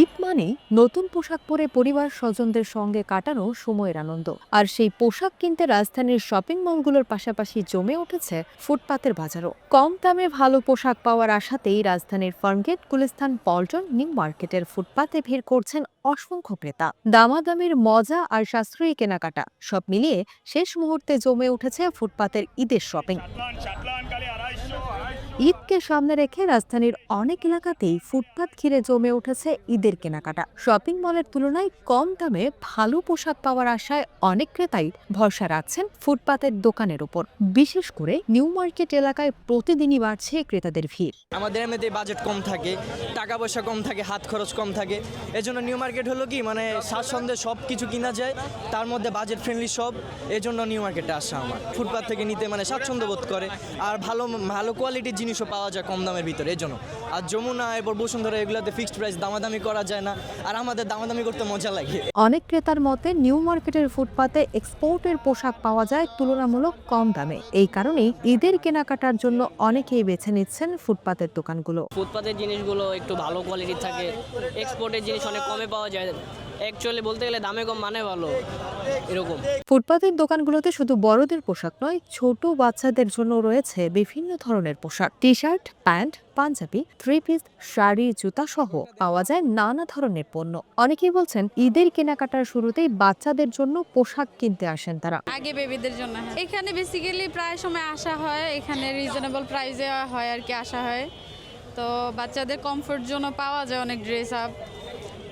ঈদ মানে নতুন পোশাক পরে পরিবার স্বজনদের সঙ্গে কাটানো সময়ের আনন্দ। আর সেই পোশাক কিনতে রাজধানীর শপিং মলগুলোর পাশাপাশি জমে উঠেছে ফুটপাতের বাজারও। কম দামে ভালো পোশাক পাওয়ার আশাতেই রাজধানীর ফার্মগেট, গুলিস্তান, পল্টন, নিউ মার্কেটের ফুটপাতে ভিড় করছেন অসংখ্য ক্রেতা। দামাদামির মজা আর সাশ্রয়ী কেনাকাটা সব মিলিয়ে শেষ মুহূর্তে জমে উঠেছে ফুটপাতের ঈদের শপিং। ঈদকে সামনে রেখে রাজধানীর অনেক এলাকাতেই ফুটপাত ঘিরে জমে উঠেছে ঈদের কেনাকাটা। শপিং মলের তুলনায় কম দামে ভালো পোশাক পাওয়ার আশায় অনেক ক্রেতাই ভরসা রাখছেন ফুটপাতের দোকানের উপর। বিশেষ করে নিউ মার্কেট এলাকায় প্রতিদিনই বাড়ছে ক্রেতাদের ভিড়। আমাদের এমনিতে বাজেট কম থাকে, টাকা পয়সা কম থাকে, হাত খরচ কম থাকে। এজন্য নিউ মার্কেট হলো কি মানে স্বাচ্ছন্দ্যে সব কিছু কিনা যায়, তার মধ্যে বাজেট ফ্রেন্ডলি সব। এজন্য নিউ মার্কেটে আসা আমার ফুটপাত থেকে নিতে মানে স্বাচ্ছন্দ্য বোধ করে। আর ভালো ভালো কোয়ালিটির জিনিসও পাওয়া যায় কম দামের ভিতরে, এজন্য। আর যমুনা এরপর বসুন্ধরা এগুলোতে ফিক্সড প্রাইস, দামাদামি করা যায় না, আর আমাদের দামাদামি করতে মজা লাগে। অনেক ক্রেতার মতে নিউ মার্কেটের ফুটপাতে এক্সপোর্টের পোশাক পাওয়া যায় তুলনামূলক কম দামে। এই কারণেই ঈদের কেনাকাটার জন্য অনেকেই বেছে নিচ্ছেন ফুটপাতের দোকানগুলো। ফুটপাতের জিনিসগুলো একটু ভালো কোয়ালিটির থাকে, এক্সপোর্টের জিনিস অনেক কমে পাওয়া যায়। অ্যাকচুয়ালি বলতে গেলে দামে কম মানে ভালো, এরকম। ফুটপাতের দোকানগুলোতে শুধু বড়দের পোশাক নয়, ছোট বাচ্চাদের জন্য রয়েছে বিভিন্ন ধরনের পোশাক। T shirt, pant, panjabi, three piece, sari, জুতা সহ পাওয়া যায় নানা ধরনের পণ্য। অনেকেই বলছেন ঈদের কেনাকাটার শুরুতেই বাচ্চাদের জন্য পোশাক কিনতে আসেন তারা। আগে বেবিদের জন্য এখানে বেসিক্যালি প্রায় সময় আসা হয়, এখানে রিজনেবল প্রাইসে হয় আর কি আসা হয়। তো বাচ্চাদের কমফোর্ট জন্য পাওয়া যায় অনেক ড্রেস আপ,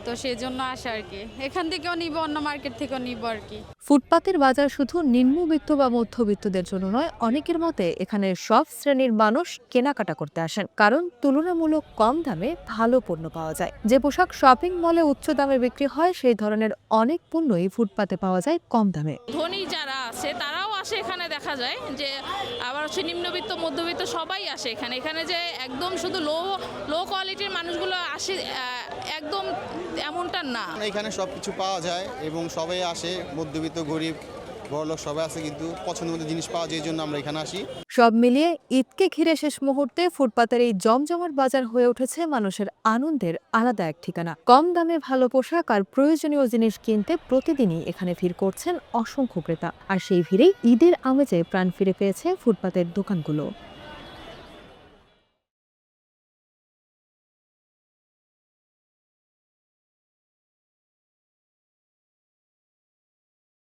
তো সেই জন্য আসা আর কি। এখান থেকেও নিব, অন্য মার্কেট থেকেও নিব আর কি। ফুটপাতের বাজার শুধু নিম্নবিত্ত বা মধ্যবিত্তদের জন্য নয়, অনেকের মতে এখানে সব শ্রেণীর মানুষ কেনাকাটা করতে আসেন, কারণ তুলনামূলক কম দামে ভালো পণ্য পাওয়া যায়। যে পোশাক শপিং মলে উচ্চ দামে বিক্রি হয়, সেই ধরনের অনেক পণ্যই ফুটপাতে পাওয়া যায় কম দামে। ধনী যারা আছে তারাও আসে এখানে, দেখা যায় যে আবার হচ্ছে নিম্নবিত্ত মধ্যবিত্ত সবাই আসে এখানে। এখানে যে একদম শুধু লো কোয়ালিটির মানুষগুলো আসে একদম এমনটা না। এখানে সব কিছু পাওয়া যায় এবং সবাই আসে, মধ্যবিত্ত, গরিব, বড়লোক সবাই আসে, কিন্তু পছন্দ মতো জিনিস পাওয়া যায়, এই জন্য আমরা এখানে আসি। সব মিলিয়ে ঈদকে ঘিরে শেষ মুহূর্তে ফুটপাতের এই জমজমাট বাজার হয়ে উঠেছে মানুষের আনন্দের আলাদা এক ঠিকানা। কম দামে ভালো পোশাক আর প্রয়োজনীয় জিনিস কিনতে প্রতিদিনই এখানে ভিড় করছেন অসংখ্য ক্রেতা। আর সেই ভিড়েই ঈদের আমেজে প্রাণ ফিরে পেয়েছে ফুটপাতের দোকানগুলো।